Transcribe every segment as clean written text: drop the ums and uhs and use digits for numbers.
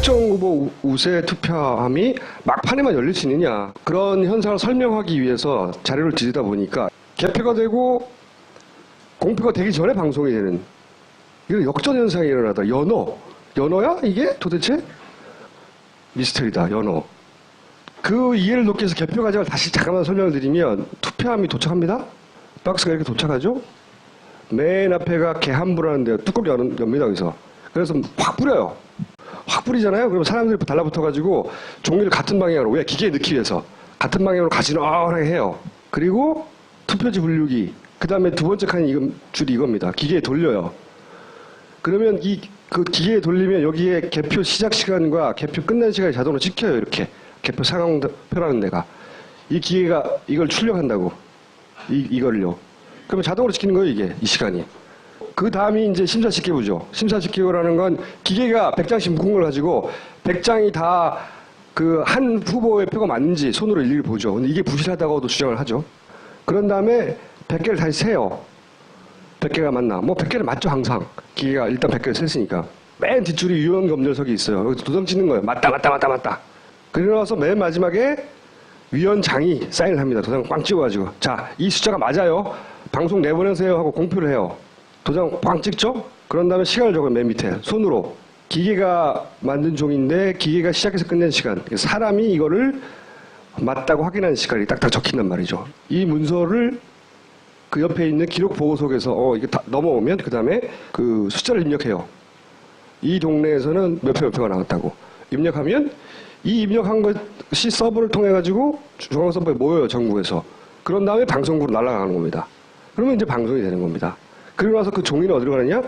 특정 후보 우세 투표함이 막판에만 열릴 수 있느냐, 그런 현상을 설명하기 위해서 자료를 뒤지다 보니까 개표가 되고 공표가 되기 전에 방송이 되는 이런 역전 현상이 일어나다. 연어야 이게 도대체? 미스터리다. 연어. 그 이해를 돕기 위해서 개표 과정을 다시 잠깐만 설명을 드리면, 투표함이 도착합니다. 박스가 이렇게 도착하죠. 맨 앞에가 개함부라는 데요. 뚜껑 엽니다. 여기서. 그래서 확 뿌려요. 확 뿌리잖아요. 그러면 사람들이 달라붙어가지고 종이를 같은 방향으로, 왜? 기계에 넣기 위해서 같은 방향으로 가지런하게 해요. 그리고 투표지 분류기, 그 다음에 두 번째 칸이 줄이 이겁니다. 기계에 돌려요. 그러면 그 기계에 돌리면 여기에 개표 시작 시간과 개표 끝난 시간이 자동으로 찍혀요. 이렇게 개표 상황표라는 데가. 이 기계가 이걸 출력한다고. 이걸요. 그러면 자동으로 찍히는 거예요. 이게 이 시간이. 그 다음이 이제 심사집계부죠. 심사집계부라는 건 기계가 100장씩 묶은 걸 가지고 100장이 다 그 한 후보의 표가 맞는지 손으로 일일이 보죠. 근데 이게 부실하다고도 주장을 하죠. 그런 다음에 100개를 다시 세요. 100개가 맞나? 뭐 100개를 맞죠, 항상. 기계가 일단 100개를 셌으니까. 맨 뒷줄이 위원 검열석이 있어요. 여기 도장 찍는 거예요. 맞다. 그러고 나서 맨 마지막에 위원장이 사인을 합니다. 도장 꽝 찍어가지고. 자, 이 숫자가 맞아요. 방송 내보내세요 하고 공표를 해요. 도장 꽝 찍죠? 그런 다음에 시간을 적어요. 맨 밑에. 손으로. 기계가 만든 종인데 기계가 시작해서 끝낸 시간. 사람이 이거를 맞다고 확인하는 시간이 딱딱 적힌단 말이죠. 이 문서를 그 옆에 있는 기록 보고석에서 이게 다 넘어오면 그 다음에 그 숫자를 입력해요. 이 동네에서는 몇 표가 나왔다고. 입력하면 이 입력한 것이 서버를 통해 가지고 중앙 서버에 모여요. 전국에서. 그런 다음에 방송국으로 날아가는 겁니다. 그러면 이제 방송이 되는 겁니다. 그리고 나서 그 종이는 어디로 가느냐?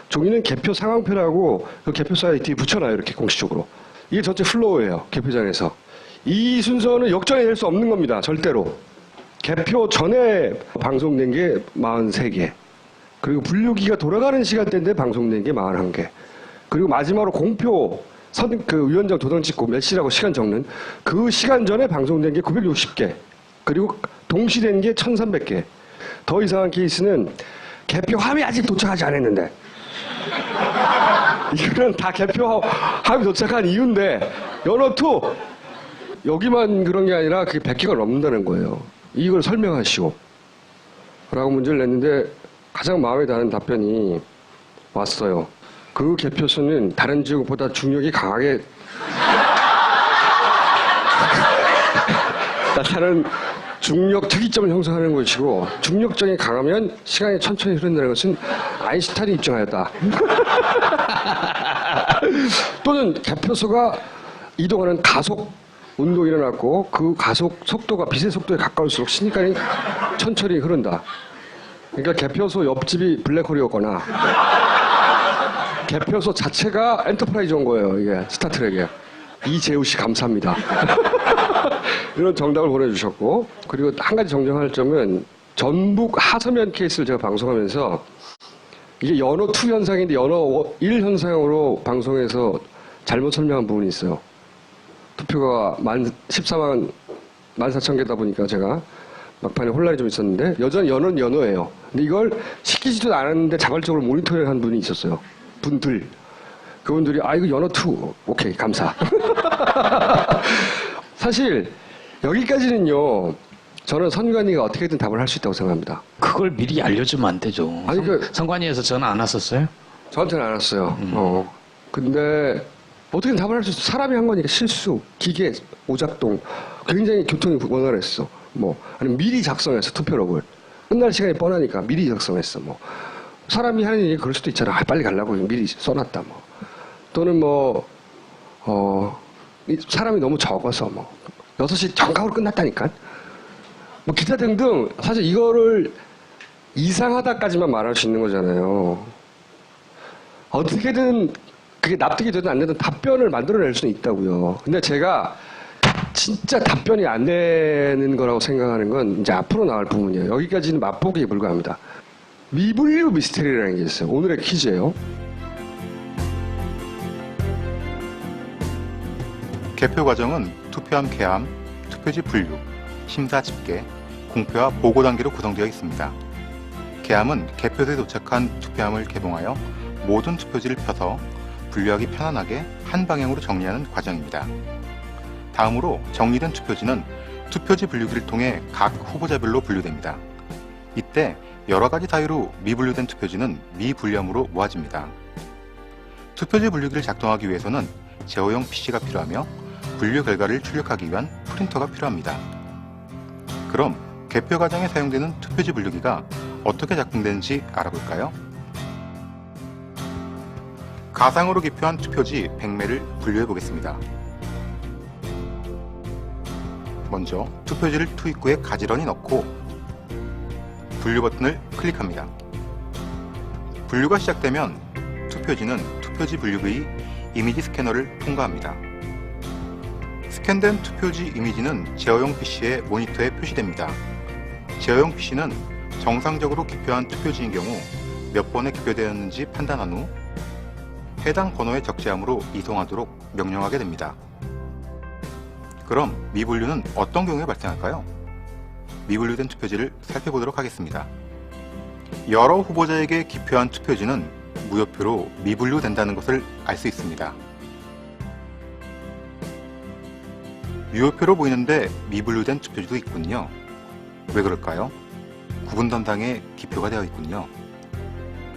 종이는 개표 상황표라고 그 개표 사이트에 붙여놔요. 이렇게 공식적으로. 이게 전체 플로우예요. 개표장에서. 이 순서는 역전이 될 수 없는 겁니다. 절대로. 개표 전에 방송된 게 43개. 그리고 분류기가 돌아가는 시간대인데 방송된 게 41개. 그리고 마지막으로 공표, 그 위원장 도장 찍고 몇 시라고 시간 적는 그 시간 전에 방송된 게 960개. 그리고 동시된 게 1300개. 더 이상한 케이스는 개표함이 아직 도착하지 않았는데. 이거는 다 개표함이 도착한 이유인데, 연어2! 여기만 그런 게 아니라 그게 100개가 넘는다는 거예요. 이걸 설명하시오. 라고 문제를 냈는데 가장 마음에 드는 답변이 왔어요. 그 개표수는 다른 지역보다 중력이 강하게 나타나는 중력 특이점을 형성하는 것이고, 중력적이 강하면 시간이 천천히 흐른다는 것은 아인슈타인이 입증하였다. 또는 개표소가 이동하는 가속 운동이 일어났고 그 가속 속도가 빛의 속도에 가까울수록 시간이 천천히 흐른다. 그러니까 개표소 옆집이 블랙홀이었거나 개표소 자체가 엔터프라이즈 온 거예요. 이게 스타트rek에. 이재우 씨 감사합니다. 이런 정답을 보내주셨고, 그리고 한 가지 정정할 점은 전북 하서면 케이스를 제가 방송하면서 이게 연어2 현상인데 연어1 현상으로 방송에서 잘못 설명한 부분이 있어요. 투표가 14,400개다 보니까 제가 막판에 혼란이 좀 있었는데, 여전히 연어는 연어예요. 근데 이걸 시키지도 않았는데 자발적으로 모니터링 한 분이 있었어요. 분들. 그분들이 이거 연어2. 오케이, 감사. 사실 여기까지는요, 저는 선관위가 어떻게든 답을 할 수 있다고 생각합니다. 그걸 미리 알려주면 안 되죠. 선관위에서 전화 안 왔었어요? 저한테는 안 왔어요. 근데 어떻게든 답을 할 수 있어. 사람이 한 거니까. 실수, 기계, 오작동. 굉장히 교통이 원활했어. 아니면 미리 작성했어, 투표록을. 끝날 시간이 뻔하니까 미리 작성했어. 사람이 하는 얘기 그럴 수도 있잖아. 빨리 가려고 미리 써놨다. 또는 사람이 너무 적어서 6시 정각으로 끝났다니까. 기타 등등. 사실 이거를 이상하다까지만 말할 수 있는 거잖아요. 어떻게든 그게 납득이 되든 안 되든 답변을 만들어낼 수는 있다고요. 근데 제가 진짜 답변이 안 되는 거라고 생각하는 건 이제 앞으로 나올 부분이에요. 여기까지는 맛보기에 불과합니다. 미분류 미스테리라는 게 있어요. 오늘의 퀴즈예요. 개표 과정은 투표함 개함, 투표지 분류, 심사 집계, 공표와 보고 단계로 구성되어 있습니다. 개함은 개표소에 도착한 투표함을 개봉하여 모든 투표지를 펴서 분류하기 편안하게 한 방향으로 정리하는 과정입니다. 다음으로 정리된 투표지는 투표지 분류기를 통해 각 후보자별로 분류됩니다. 이때 여러 가지 사유로 미분류된 투표지는 미분류함으로 모아집니다. 투표지 분류기를 작동하기 위해서는 제어용 PC가 필요하며 분류 결과를 출력하기 위한 프린터가 필요합니다. 그럼 개표 과정에 사용되는 투표지 분류기가 어떻게 작동되는지 알아볼까요? 가상으로 기표한 투표지 100매를 분류해 보겠습니다. 먼저 투표지를 투입구에 가지런히 넣고 분류 버튼을 클릭합니다. 분류가 시작되면 투표지는 투표지 분류기의 이미지 스캐너를 통과합니다. 스캔된 투표지 이미지는 제어용 PC의 모니터에 표시됩니다. 제어용 PC는 정상적으로 기표한 투표지인 경우 몇 번에 기표되었는지 판단한 후 해당 번호의 적재함으로 이송하도록 명령하게 됩니다. 그럼 미분류는 어떤 경우에 발생할까요? 미분류된 투표지를 살펴보도록 하겠습니다. 여러 후보자에게 기표한 투표지는 무효표로 미분류된다는 것을 알 수 있습니다. 유효표로 보이는데 미분류된 투표지도 있군요. 왜 그럴까요? 구분 담당에 기표가 되어 있군요.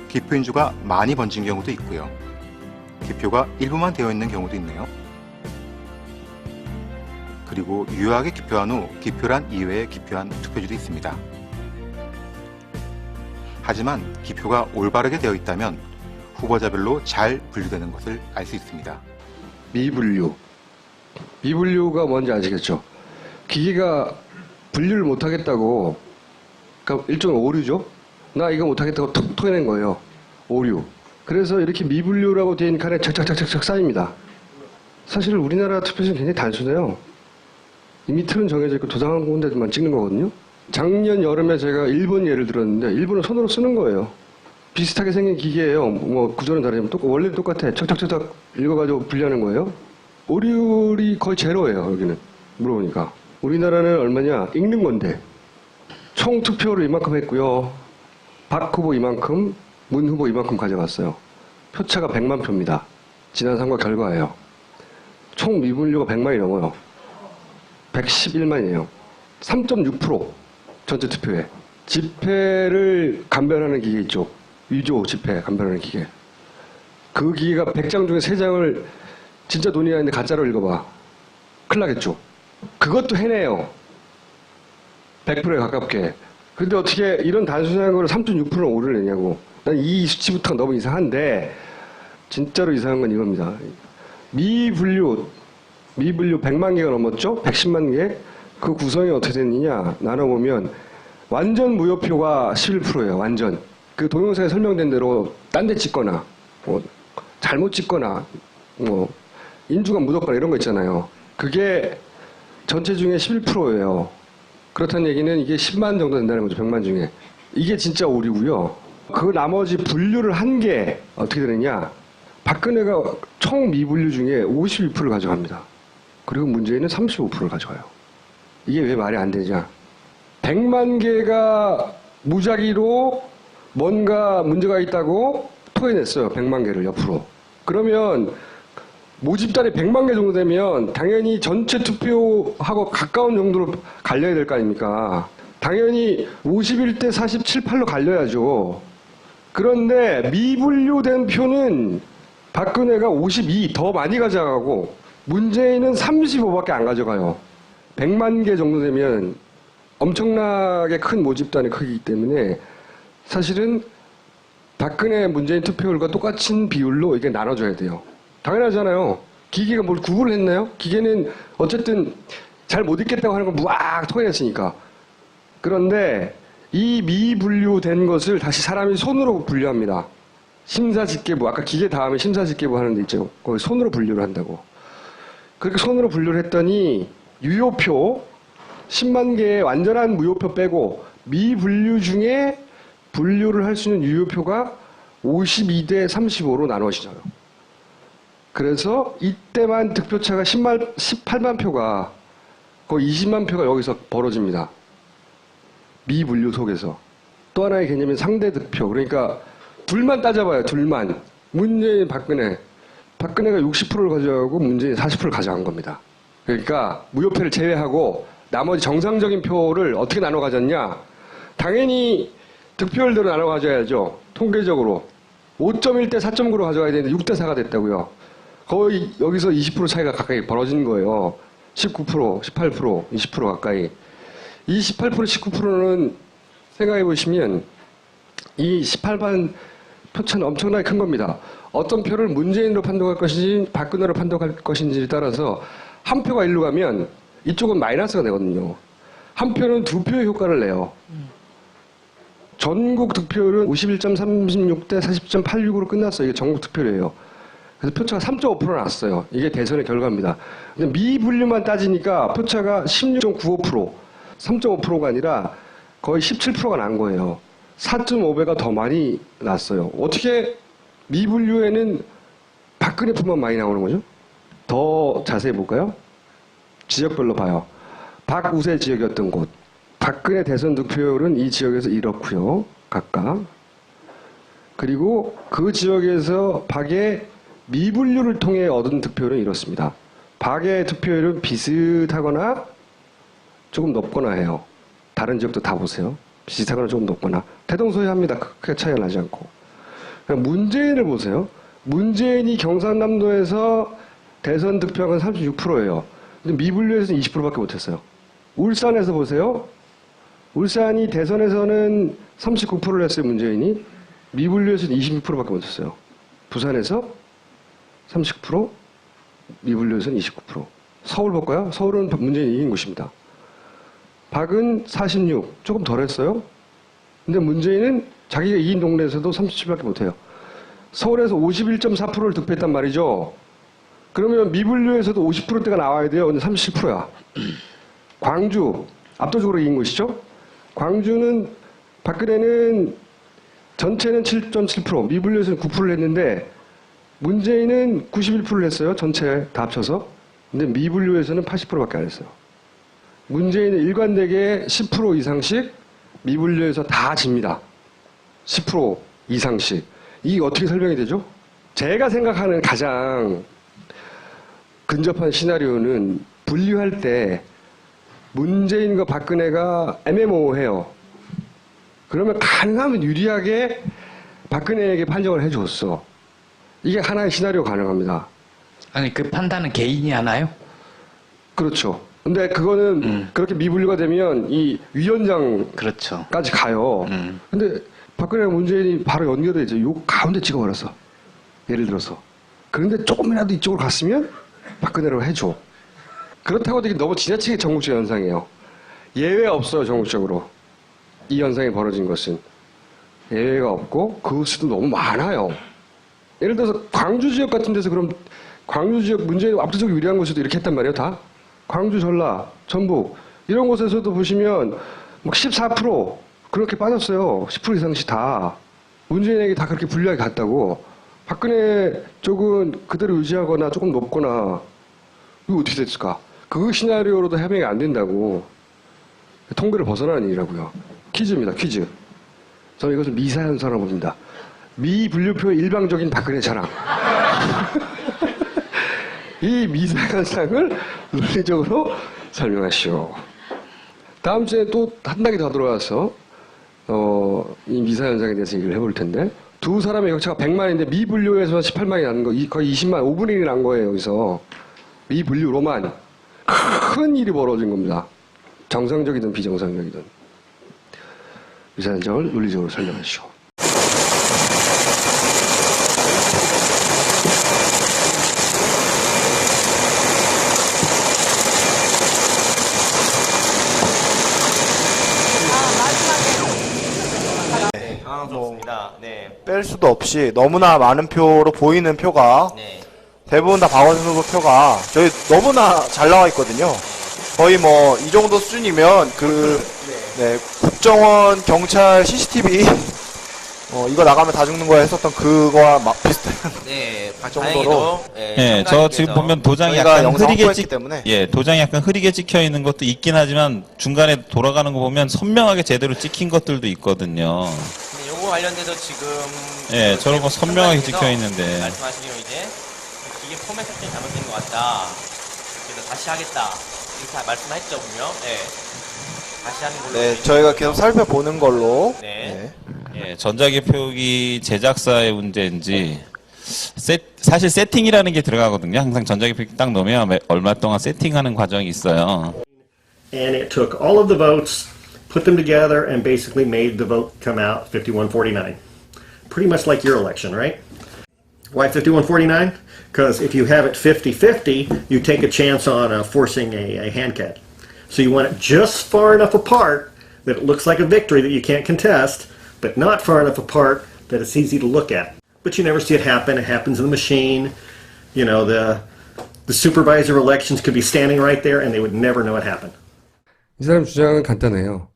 기표인주가 많이 번진 경우도 있고요. 기표가 일부만 되어 있는 경우도 있네요. 그리고 유효하게 기표한 후 기표란 이외에 기표한 투표지도 있습니다. 하지만 기표가 올바르게 되어 있다면 후보자별로 잘 분류되는 것을 알 수 있습니다. 미분류. 미분류가 뭔지 아시겠죠? 기계가 분류를 못하겠다고, 그러니까 일종의 오류죠? 나 이거 못하겠다고 톡 토해낸 거예요. 오류. 그래서 이렇게 미분류라고 되어 있는 칸에 착착착착 쌓입니다. 사실 우리나라 투표지는 굉장히 단순해요. 이미 틀은 정해져 있고 도장한 군데만 찍는 거거든요. 작년 여름에 제가 일본 예를 들었는데 일본은 손으로 쓰는 거예요. 비슷하게 생긴 기계예요. 뭐 구조는 다르지만 원래는 똑같아. 착착착착 읽어가지고 분류하는 거예요. 오류율이 거의 제로예요. 여기는 물어보니까. 우리나라는 얼마냐? 읽는 건데 총 투표를 이만큼 했고요. 박 후보 이만큼, 문 후보 이만큼 가져갔어요. 표차가 100만 표입니다. 지난 선거 결과예요. 총 미분류가 100만이 넘어요. 111만이에요. 3.6% 전체 투표에. 집회를 감별하는 기계 있죠. 위조 집회 감별하는 기계. 그 기계가 100장 중에 3장을 진짜 돈이 아닌데 가짜로 읽어봐. 큰일 나겠죠. 그것도 해내요. 100%에 가깝게. 근데 어떻게 이런 단순한 걸 3.6%는 오류를 내냐고. 난 이 수치부터가 너무 이상한데 진짜로 이상한 건 이겁니다. 미분류 100만 개가 넘었죠? 110만 개? 그 구성이 어떻게 됐느냐? 나눠보면 완전 무효표가 11%예요. 완전. 그 동영상에 설명된 대로 딴 데 찍거나 뭐 잘못 찍거나 뭐 인주가 묻었거나 이런 거 있잖아요. 그게 전체 중에 11%예요. 그렇다는 얘기는 이게 10만 정도 된다는 거죠. 100만 중에. 이게 진짜 오류고요. 그 나머지 분류를 한 게 어떻게 되느냐? 박근혜가 총 미분류 중에 51%를 가져갑니다. 그리고 문재인은 35%를 가져가요. 이게 왜 말이 안 되냐? 100만 개가 무작위로 뭔가 문제가 있다고 토해냈어요. 100만 개를 옆으로. 그러면 모집단이 100만 개 정도 되면 당연히 전체 투표하고 가까운 정도로 갈려야 될 거 아닙니까? 당연히 51대 47, 8로 갈려야죠. 그런데 미분류된 표는 박근혜가 52 더 많이 가져가고 문재인은 35밖에 안 가져가요. 100만 개 정도 되면 엄청나게 큰 모집단의 크기이기 때문에 사실은 박근혜 문재인 투표율과 똑같은 비율로 이게 나눠줘야 돼요. 당연하잖아요. 기계가 뭘 구분을 했나요? 기계는 어쨌든 잘 못 읽겠다고 하는 걸 무악 토해냈으니까. 그런데 이 미분류된 것을 다시 사람이 손으로 분류합니다. 심사집계부, 아까 기계 다음에 심사집계부 하는 데 있죠. 거기 손으로 분류를 한다고. 그렇게 손으로 분류를 했더니 유효표 10만 개의 완전한 무효표 빼고 미분류 중에 분류를 할 수 있는 유효표가 52대 35로 나눠지져요. 그래서 이때만 득표차가 18만 표가 거의 20만 표가 여기서 벌어집니다. 미분류 속에서. 또 하나의 개념은 상대 득표. 그러니까 둘만 따져봐요. 둘만. 문재인, 박근혜. 박근혜가 60%를 가져가고 문재인이 40%를 가져간 겁니다. 그러니까 무효표를 제외하고 나머지 정상적인 표를 어떻게 나눠 가졌냐? 당연히 득표율대로 나눠 가져야죠. 통계적으로 5.1대 4.9로 가져가야 되는데 6대 4가 됐다고요. 거의 여기서 20% 차이가 가까이 벌어진 거예요. 19%, 18%, 20% 가까이. 이 18%, 19%는 생각해 보시면 이 18만 표차는 엄청나게 큰 겁니다. 어떤 표를 문재인으로 판독할 것인지 박근혜로 판독할 것인지에 따라서 한 표가 일로 가면 이쪽은 마이너스가 되거든요. 한 표는 두 표의 효과를 내요. 전국 득표율은 51.36대 40.86으로 끝났어요. 이게 전국 득표율이에요. 그래서 표차가 3.5% 났어요. 이게 대선의 결과입니다. 근데 미분류만 따지니까 표차가 16.95%, 3.5%가 아니라 거의 17%가 난 거예요. 4.5배가 더 많이 났어요. 어떻게 미분류에는 박근혜 표만 많이 나오는 거죠? 더 자세히 볼까요? 지역별로 봐요. 박우세 지역이었던 곳. 박근혜 대선 득표율은 이 지역에서 이렇고요. 각각. 그리고 그 지역에서 박의 미분류를 통해 얻은 득표율은 이렇습니다. 박의 득표율은 비슷하거나 조금 높거나 해요. 다른 지역도 다 보세요. 비슷하거나 조금 높거나. 대동소이합니다. 크게 차이가 나지 않고. 문재인을 보세요. 문재인이 경상남도에서 대선 득표한 건 36%예요. 근데 미분류에서는 20%밖에 못했어요. 울산에서 보세요. 울산이 대선에서는 39%를 했어요. 문재인이. 미분류에서는 26%밖에 못했어요. 부산에서 39%, 미분류에서는 29%. 서울 볼까요? 서울은 문재인이 이긴 곳입니다. 박은 46, 조금 덜 했어요. 근데 문재인은 자기가 이긴 동네에서도 37밖에 못해요. 서울에서 51.4%를 득표했단 말이죠. 그러면 미분류에서도 50%대가 나와야 돼요. 근데 37%야. 광주, 압도적으로 이긴 곳이죠. 광주는 박근혜는 전체는 7.7%, 미분류에서는 9%를 했는데 문재인은 91%를 했어요. 전체 다 합쳐서. 근데 미분류에서는 80%밖에 안 했어요. 문재인은 일관되게 10% 이상씩 미분류에서 다 집니다. 10% 이상씩. 이게 어떻게 설명이 되죠? 제가 생각하는 가장 근접한 시나리오는 분류할 때 문재인과 박근혜가 애매모호해요. 그러면 가능하면 유리하게 박근혜에게 판정을 해줬어. 이게 하나의 시나리오 가능합니다. 아니 그 판단은 개인이 하나요? 그렇죠. 근데 그거는 그렇게 미분류가 되면 이 위원장까지 그렇죠. 가요. 근데 박근혜랑 문재인이 바로 연결되죠. 요 가운데 찍어버렸어. 예를 들어서. 그런데 조금이라도 이쪽으로 갔으면 박근혜로 해줘. 그렇다고 되게 너무 지나치게 전국적 현상이에요. 예외 없어요. 전국적으로. 이 현상이 벌어진 것은. 예외가 없고 그 수도 너무 많아요. 예를 들어서 광주 지역 같은 데서 그럼 광주 지역 문재인 압도적으로 유리한 곳에도 이렇게 했단 말이에요. 다. 광주, 전라, 전북 이런 곳에서도 보시면 14% 그렇게 빠졌어요. 10% 이상씩 다. 문재인에게 다 그렇게 불리하게 갔다고. 박근혜 쪽은 그대로 유지하거나 조금 높거나 이거 어떻게 됐을까? 그 시나리오로도 해명이 안 된다고. 통계를 벗어나는 일이라고요. 퀴즈입니다. 퀴즈. 저는 이것을 미사현상으로 봅니다. 미분류표의 일방적인 박근혜 자랑. 이 미사현상을 논리적으로 설명하시오. 다음 주에 또 한 단계 더 들어와서 이 미사현상에 대해서 얘기를 해볼 텐데 두 사람의 격차가 100만인데 미분류에서 18만이 나는 거 거의 20만 5분의 1이 난 거예요. 여기서 미분류로만 큰 일이 벌어진 겁니다. 정상적이든 비정상적이든 미사현상을 논리적으로 설명하시오. 좋습니다. 네. 뺄 수도 없이 너무나 많은 표로 보이는 표가 네. 대부분 다 박원순 후보 표가 저희 너무나 잘 나와 있거든요. 거의 뭐 이 정도 수준이면 네, 국정원 경찰 CCTV 이거 나가면 다 죽는 거야 했었던 그거와 막 비슷한 네. 정도로. 다행히도 예, 저 지금 보면 도장이 저희가 약간 영상 흐리게 확보했기 찍, 때문에. 예, 도장이 약간 흐리게 찍혀 있는 것도 있긴 하지만 중간에 돌아가는 거 보면 선명하게 제대로 찍힌 것들도 있거든요. 네, 요거 관련돼서 지금 예, 저런 거 선명하게 선관위에서 찍혀 있는데. 말씀하신 대로 이제 이게 포맷 설정이 잘못된 것 같다. 그래서 다시 하겠다. 이렇게 말씀하셨죠, 분명. 네. 다시 하는 걸로. 네, 저희가 계속 살펴보는 걸로. 네. 예, 전자개표기 제작사의 문제인지 사실 세팅이라는 게 들어가거든요. 항상 전자개표기 딱 넣으면 얼마 동안 세팅하는 과정이 있어요. And it took all of the votes, put them together, and basically made the vote come out 51-49. Pretty much like your election, right? Why 51-49? Because if you have it 50-50, you take a chance on forcing a hand cat. So you want it just far enough apart that it looks like a victory that you can't contest, but not far enough apart that it's easy to look at. But you never see it happen. It happens in the machine. You know, the supervisor elections could be standing right there and they would never know it happened. 이 사람 주장은 간단해요.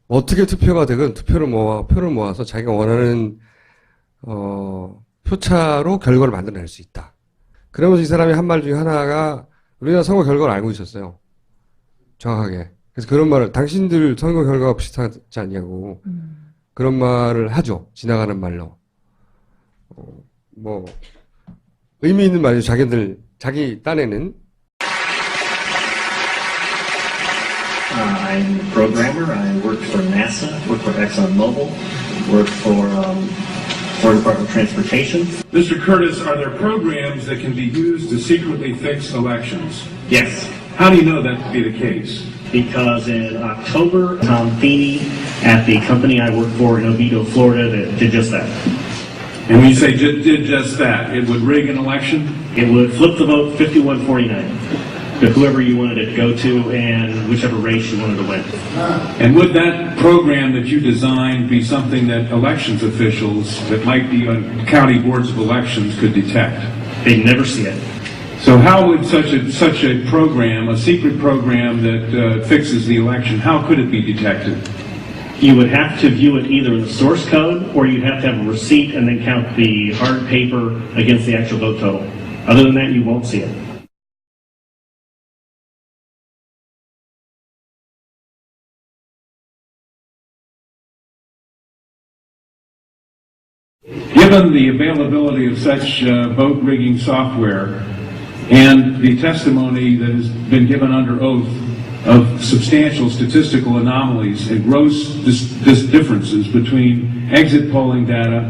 어떻게 투표가 되건 표를 모아서 자기가 원하는 표차로 결과를 만들어낼 수 있다. 그러면서 이 사람이 한 말 중에 하나가 우리나라 선거 결과를 알고 있었어요. 정확하게. 그래서 그런 말을 당신들 선거 결과가 비슷하지 않냐고 그런 말을 하죠. 지나가는 말로. 뭐 의미 있는 말이죠. 자기 딴에는. I'm a programmer. I work for NASA, work for ExxonMobil, work for Department of Transportation. Mr. Curtis, are there programs that can be used to secretly fix elections? Yes, How do you know that to be the case? because in October, Tom Feeney at the company I work for in Oviedo, Florida, that did just that. And when you say did just that, it would rig an election? It would flip the vote 51-49 to whoever you wanted it to go to and whichever race you wanted to win. And would that program that you designed be something that elections officials that might be on county boards of elections could detect? They'd never see it. So how would such a program, a secret program that fixes the election, how could it be detected? You would have to view it either in the source code or you'd have to have a receipt and then count the hard paper against the actual vote total. Other than that, you won't see it. Given the availability of such vote rigging software and the testimony that has been given under oath of substantial statistical anomalies and gross differences between exit polling data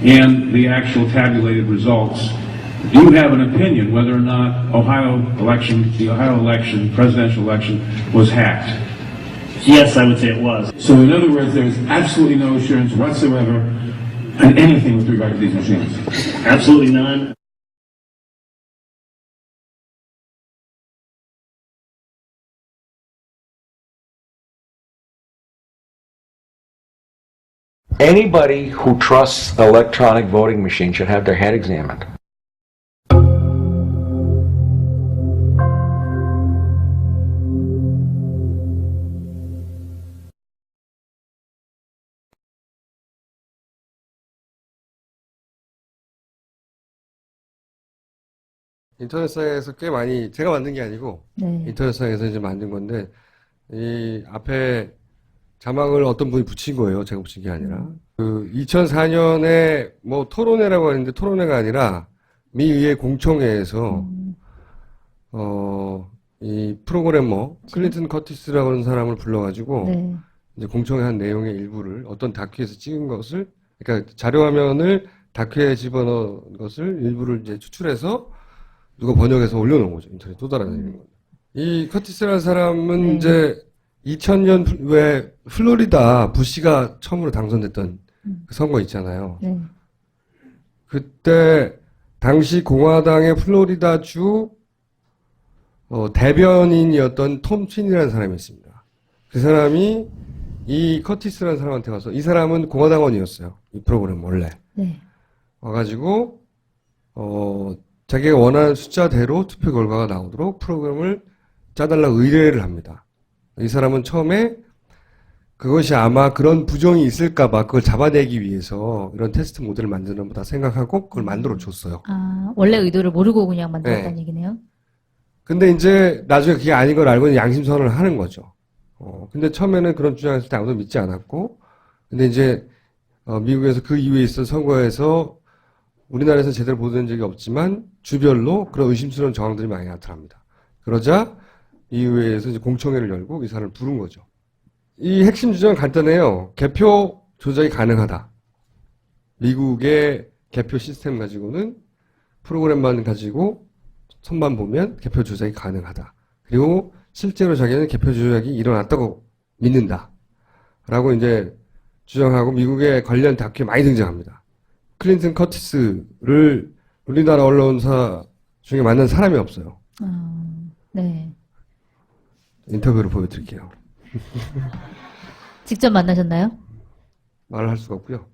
and the actual tabulated results, do you have an opinion whether or not the Ohio election, presidential election, was hacked? Yes, I would say it was. So in other words, there's absolutely no assurance whatsoever on anything with regard to these machines? Absolutely none. Anybody who trusts electronic voting machines should have their head examined. 인터넷상에서 꽤 많이 제가 만든 게 아니고 인터넷상에서 이제 만든 건데 이 앞에 자막을 어떤 분이 붙인 거예요. 제가 붙인 게 아니라. 그 2004년에 뭐 토론회라고 하는데 토론회가 아니라 미 의회 공청회에서 이 프로그래머 클린턴 커티스라고 하는 사람을 불러가지고 이제 공청회 한 내용의 일부를 어떤 다큐에서 찍은 것을 그러니까 자료 화면을 다큐에 집어넣은 것을 일부를 이제 추출해서 누가 번역해서 올려놓은 거죠. 인터넷 또 달아내는 건데. 이 커티스라는 사람은 이제 2000년 왜 플로리다 부시가 처음으로 당선됐던 그 선거 있잖아요. 그때 당시 공화당의 플로리다주 대변인이었던 톰 틴이라는 사람이 있습니다. 그 사람이 이 커티스라는 사람한테 와서 이 사람은 공화당원이었어요. 이 프로그램 원래. 와가지고 자기가 원하는 숫자대로 투표 결과가 나오도록 프로그램을 짜달라 의뢰를 합니다. 이 사람은 처음에 그것이 아마 그런 부정이 있을까봐 그걸 잡아내기 위해서 이런 테스트 모델을 만드는 거다 생각하고 그걸 만들어 줬어요. 아, 원래 의도를 모르고 그냥 만들었다는 얘기네요? 근데 이제 나중에 그게 아닌 걸 알고 양심선언을 하는 거죠. 근데 처음에는 그런 주장했을 때 아무도 믿지 않았고, 근데 이제 미국에서 그 이후에 있던 선거에서 우리나라에서 제대로 보도된 적이 없지만 주별로 그런 의심스러운 정황들이 많이 나타납니다. 그러자 이 의회에서 이제 공청회를 열고 이 사람을 부른 거죠. 이 핵심 주장은 간단해요. 개표 조작이 가능하다. 미국의 개표 시스템 가지고는 프로그램만 가지고 손만 보면 개표 조작이 가능하다. 그리고 실제로 자기는 개표 조작이 일어났다고 믿는다. 라고 이제 주장하고 미국의 관련 다큐에 많이 등장합니다. 클린턴 커티스를 우리나라 언론사 중에 만난 사람이 없어요. 네. 인터뷰를 보여드릴게요. 직접 만나셨나요? 말을 할 수가 없고요.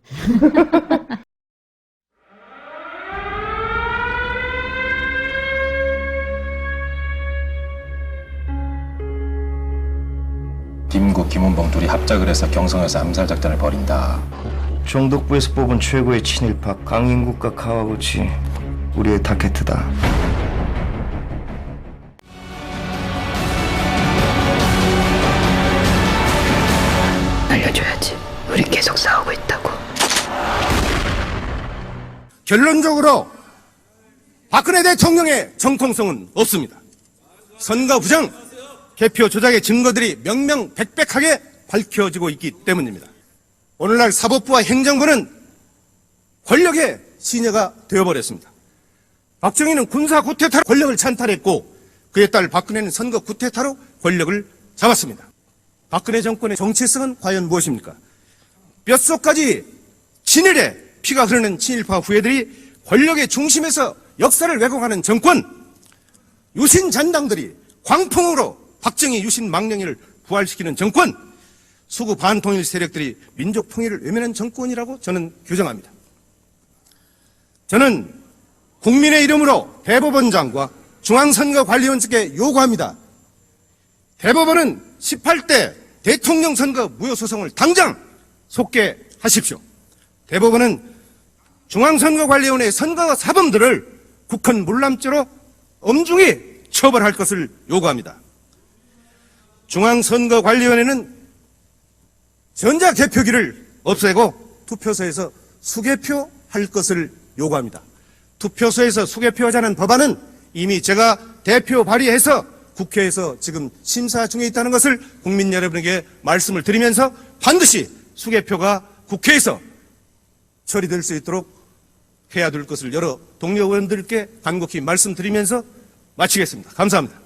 김국, 김은봉 둘이 합작을 해서 경성에서 암살 작전을 벌인다. 정독부에서 뽑은 최고의 친일파 강인국과 카와구치, 우리의 타켓이다. 알려줘야지. 우리 계속 싸우고 있다고. 결론적으로 박근혜 대통령의 정통성은 없습니다. 선거 부정, 개표 조작의 증거들이 명명백백하게 밝혀지고 있기 때문입니다. 오늘날 사법부와 행정부는 권력의 시녀가 되어버렸습니다. 박정희는 군사 구태타로 권력을 찬탈했고 그에 따라 박근혜는 선거 구태타로 권력을 잡았습니다. 박근혜 정권의 정체성은 과연 무엇입니까? 뼛속까지 친일에 피가 흐르는 친일파 후예들이 권력의 중심에서 역사를 왜곡하는 정권, 유신 잔당들이 광풍으로 박정희 유신 망령이를 부활시키는 정권, 수구 반통일 세력들이 민족 통일을 외면한 정권이라고 저는 규정합니다. 저는 국민의 이름으로 대법원장과 중앙선거관리원장께 요구합니다. 대법원은 18대 대통령 선거 무효 소송을 당장 속개하십시오. 대법원은 중앙선거관리위원회 선거 사범들을 국헌 물람죄로 엄중히 처벌할 것을 요구합니다. 중앙선거관리위원회는 전자개표기를 없애고 투표소에서 수개표할 것을 요구합니다. 투표소에서 수개표하자는 법안은 이미 제가 대표 발의해서 국회에서 지금 심사 중에 있다는 것을 국민 여러분에게 말씀을 드리면서 반드시 수개표가 국회에서 처리될 수 있도록 해야 될 것을 여러 동료 의원들께 간곡히 말씀드리면서 마치겠습니다. 감사합니다.